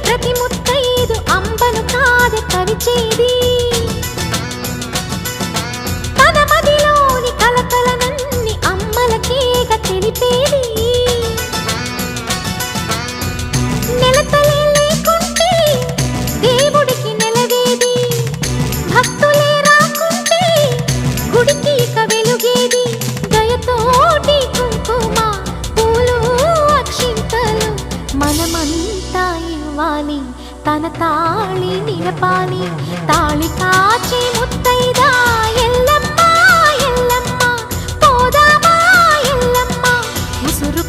ప్రతి ముత్తైదు అంబను కాదే కరిచేది తన మదిలోని కలకలనన్ని అమ్మలకేగ తెలిపేది నెలతలే లేకుంటే దేవుడికి నెలవేది భక్తులే రాకుంటే గుడికి ఇక వెలుగేది దయతోటి కుంకుమ పూలు అక్షింతలు మనమంతా ఇవ్వాలి తన తాళి నిలపాలి తాళి కాచి ముత్తైదా ఎల్లమ్మ ఎల్లమ్మ పోదామా ఎల్లమ్మ ఉసురు